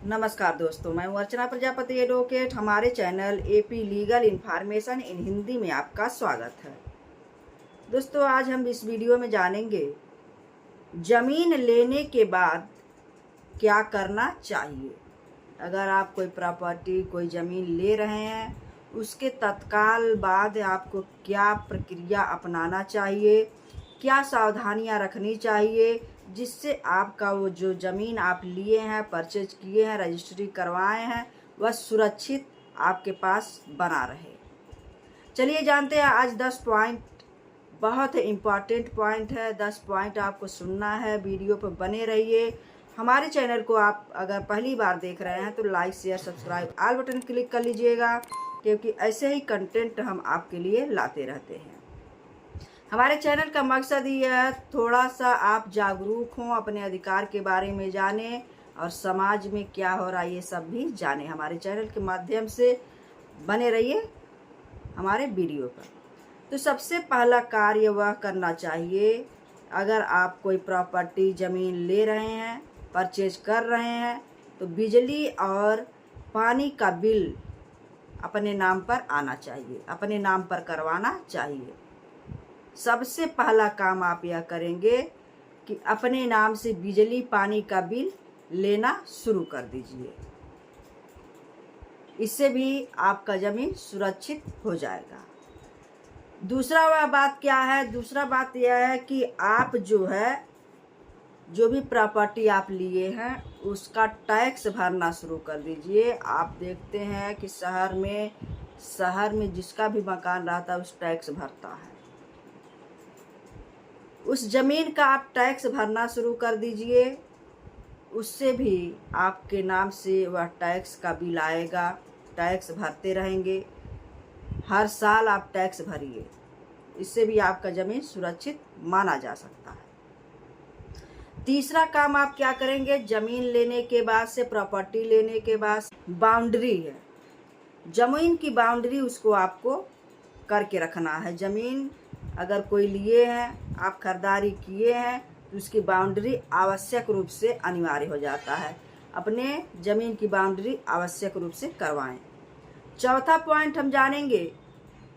नमस्कार दोस्तों, मैं हूं अर्चना प्रजापति एडवोकेट। हमारे channel AP legal information in Hindi में आपका स्वागत है। दोस्तों, आज हम इस वीडियो में जानेंगे जमीन लेने के बाद क्या करना चाहिए। अगर आप कोई प्रॉपर्टी, कोई ज़मीन ले रहे हैं, उसके तत्काल बाद आपको क्या प्रक्रिया अपनाना चाहिए, क्या सावधानियां रखनी चाहिए, जिससे आपका वो जो ज़मीन आप लिए हैं, परचेज किए हैं, रजिस्ट्री करवाए हैं, वह सुरक्षित आपके पास बना रहे। चलिए जानते हैं आज 10 पॉइंट, बहुत इम्पॉर्टेंट पॉइंट है। 10 पॉइंट आपको सुनना है, वीडियो पर बने रहिए। हमारे चैनल को आप अगर पहली बार देख रहे हैं तो like, share, subscribe, all button click कर लीजिएगा, क्योंकि ऐसे ही कंटेंट हम आपके लिए लाते रहते हैं। हमारे चैनल का मकसद ये है थोड़ा सा आप जागरूक हों, अपने अधिकार के बारे में जानें और समाज में क्या हो रहा है ये सब भी जानें। हमारे चैनल के माध्यम से बने रहिए हमारे वीडियो पर। तो सबसे पहला कार्य वह करना चाहिए, अगर आप कोई प्रॉपर्टी ज़मीन ले रहे हैं, परचेज कर रहे हैं, तो बिजली और पानी का बिल अपने नाम पर आना चाहिए, अपने नाम पर करवाना चाहिए। सबसे पहला काम आप यह करेंगे कि अपने नाम से बिजली पानी का बिल लेना शुरू कर दीजिए। इससे भी आपका ज़मीन सुरक्षित हो जाएगा। दूसरा वह बात क्या है? दूसरा बात यह है कि आप जो भी प्रॉपर्टी आप लिए हैं उसका टैक्स भरना शुरू कर दीजिए। आप देखते हैं कि शहर में जिसका भी मकान रहता है उस टैक्स भरता है, उस ज़मीन का आप टैक्स भरना शुरू कर दीजिए। उससे भी आपके नाम से वह टैक्स का बिल आएगा, टैक्स भरते रहेंगे। हर साल आप टैक्स भरिए, इससे भी आपका ज़मीन सुरक्षित माना जा सकता है। तीसरा काम आप क्या करेंगे? ज़मीन लेने के बाद से, प्रॉपर्टी लेने के बाद, बाउंड्री है, ज़मीन की बाउंड्री उसको आपको करके रखना है। ज़मीन अगर कोई लिए हैं, आप खरीदारी किए हैं, तो उसकी बाउंड्री आवश्यक रूप से अनिवार्य हो जाता है। अपने ज़मीन की बाउंड्री आवश्यक रूप से करवाएं। चौथा पॉइंट हम जानेंगे।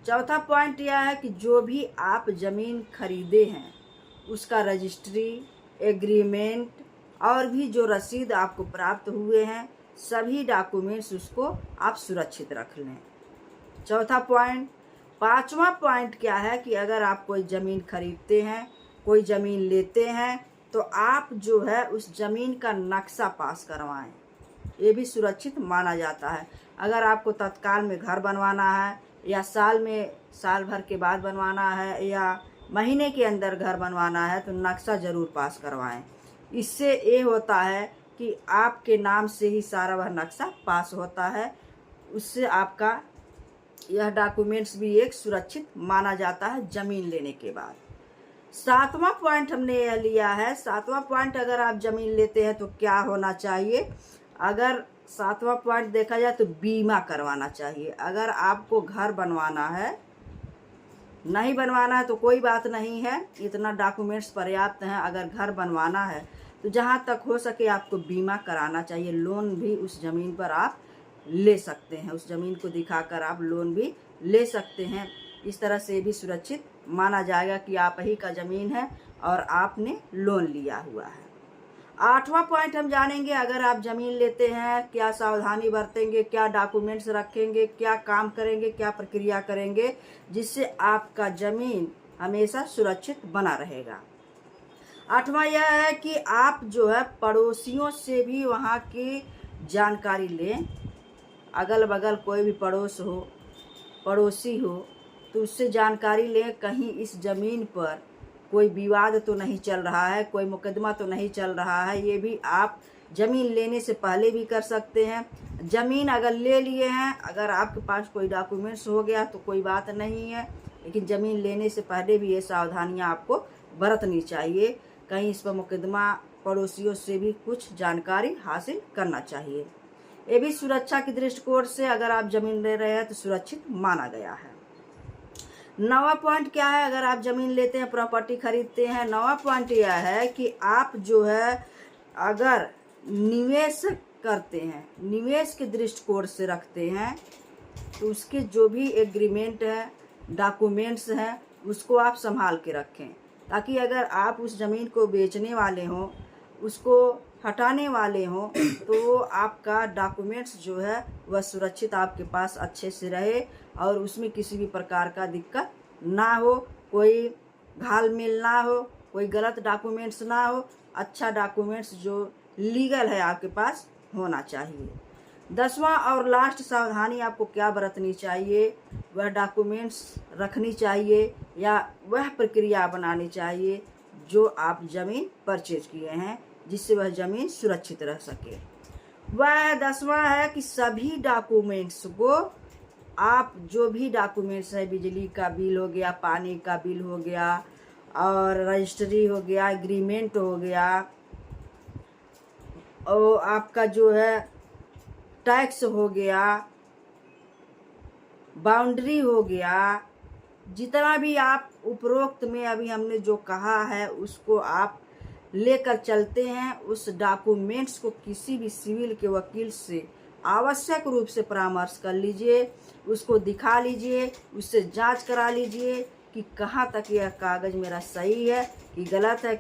चौथा पॉइंट यह है कि जो भी आप ज़मीन खरीदे हैं उसका रजिस्ट्री, एग्रीमेंट और भी जो रसीद आपको प्राप्त हुए हैं, सभी डॉक्यूमेंट्स उसको आप सुरक्षित रख लें। चौथा पॉइंट। पांचवा पॉइंट क्या है कि अगर आप कोई ज़मीन खरीदते हैं, कोई ज़मीन लेते हैं, तो आप जो है उस ज़मीन का नक्शा पास करवाएं। ये भी सुरक्षित माना जाता है। अगर आपको तत्काल में घर बनवाना है या साल भर के बाद बनवाना है या महीने के अंदर घर बनवाना है, तो नक्शा ज़रूर पास करवाएं। इससे ये होता है कि आपके नाम से ही सारा वह नक्शा पास होता है। उससे आपका यह डॉक्यूमेंट्स भी एक सुरक्षित माना जाता है ज़मीन लेने के बाद। सातवां पॉइंट हमने यह लिया है। सातवां पॉइंट, अगर आप ज़मीन लेते हैं तो क्या होना चाहिए? अगर सातवां पॉइंट देखा जाए तो बीमा करवाना चाहिए। अगर आपको घर बनवाना है, नहीं बनवाना है तो कोई बात नहीं है, इतना डॉक्यूमेंट्स पर्याप्त हैं। अगर घर बनवाना है तो जहाँ तक हो सके आपको बीमा कराना चाहिए। लोन भी उस ज़मीन पर आप ले सकते हैं, उस ज़मीन को दिखाकर आप लोन भी ले सकते हैं। इस तरह से भी सुरक्षित माना जाएगा कि आप ही का ज़मीन है और आपने लोन लिया हुआ है। आठवां पॉइंट हम जानेंगे, अगर आप ज़मीन लेते हैं क्या सावधानी बरतेंगे, क्या डॉक्यूमेंट्स रखेंगे, क्या काम करेंगे, क्या प्रक्रिया करेंगे, जिससे आपका ज़मीन हमेशा सुरक्षित बना रहेगा। आठवां यह है कि आप जो है पड़ोसियों से भी वहाँ की जानकारी लें। अगल बगल कोई भी पड़ोसी हो तो उससे जानकारी लें, कहीं इस ज़मीन पर कोई विवाद तो नहीं चल रहा है, कोई मुकदमा तो नहीं चल रहा है। ये भी आप ज़मीन लेने से पहले भी कर सकते हैं। ज़मीन अगर ले लिए हैं, अगर आपके पास कोई डॉक्यूमेंट्स हो गया तो कोई बात नहीं है, लेकिन ज़मीन लेने से पहले भी ये सावधानियां आपको बरतनी चाहिए। कहीं इस पर मुकदमा, पड़ोसियों से भी कुछ जानकारी हासिल करना चाहिए। ये भी सुरक्षा के दृष्टिकोण से अगर आप ज़मीन ले रहे हैं तो सुरक्षित माना गया है। नवा पॉइंट क्या है? अगर आप ज़मीन लेते हैं, प्रॉपर्टी खरीदते हैं, नवा पॉइंट यह है कि आप जो है अगर निवेश करते हैं, निवेश के दृष्टिकोण से रखते हैं, तो उसके जो भी एग्रीमेंट है, डॉक्यूमेंट्स हैं, उसको आप संभाल के रखें, ताकि अगर आप उस ज़मीन को बेचने वाले हों, उसको हटाने वाले हों, तो आपका डॉक्यूमेंट्स जो है वह सुरक्षित आपके पास अच्छे से रहे और उसमें किसी भी प्रकार का दिक्कत ना हो, कोई घाल-मेल ना हो, कोई गलत डॉक्यूमेंट्स ना हो। अच्छा डॉक्यूमेंट्स जो लीगल है आपके पास होना चाहिए। 10वां और लास्ट सावधानी आपको क्या बरतनी चाहिए, वह डॉक्यूमेंट्स रखनी चाहिए या वह प्रक्रिया बनानी चाहिए जो आप ज़मीन परचेज किए हैं, जिससे वह ज़मीन सुरक्षित रह सके। वह 10वां है कि सभी डॉक्यूमेंट्स को आप, जो भी डॉक्यूमेंट्स है, बिजली का बिल हो गया, पानी का बिल हो गया और रजिस्ट्री हो गया, एग्रीमेंट हो गया और आपका जो है टैक्स हो गया, बाउंड्री हो गया, जितना भी आप उपरोक्त में अभी हमने जो कहा है उसको आप लेकर चलते हैं। उस डॉक्यूमेंट्स को किसी भी सिविल के वकील से आवश्यक रूप से परामर्श कर लीजिए, उसको दिखा लीजिए, उससे जांच करा लीजिए कि कहाँ तक यह कागज़ मेरा सही है कि गलत है,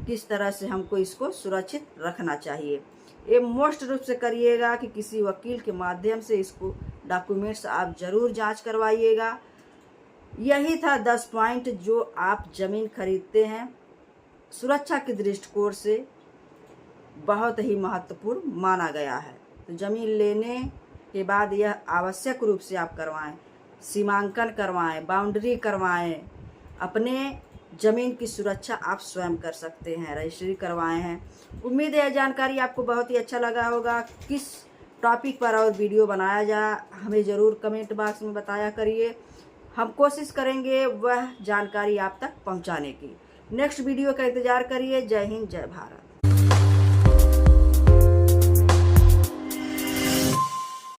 किस तरह से हमको इसको सुरक्षित रखना चाहिए। ये मोस्ट रूप से करिएगा कि किसी वकील के माध्यम से इसको डॉक्यूमेंट्स आप ज़रूर जांच करवाइएगा। यही था 10 पॉइंट जो आप ज़मीन खरीदते हैं सुरक्षा के दृष्टिकोण से बहुत ही महत्वपूर्ण माना गया है। तो ज़मीन लेने के बाद यह आवश्यक रूप से आप करवाएं, सीमांकन करवाएं, बाउंड्री करवाएं, अपने ज़मीन की सुरक्षा आप स्वयं कर सकते हैं, रजिस्ट्री करवाए हैं। उम्मीद है जानकारी आपको बहुत ही अच्छा लगा होगा। किस टॉपिक पर और वीडियो बनाया जाए हमें ज़रूर कमेंट बॉक्स में बताया करिए, हम कोशिश करेंगे वह जानकारी आप तक पहुंचाने की। नेक्स्ट वीडियो का इंतज़ार करिए। जय हिंद, जय भारत।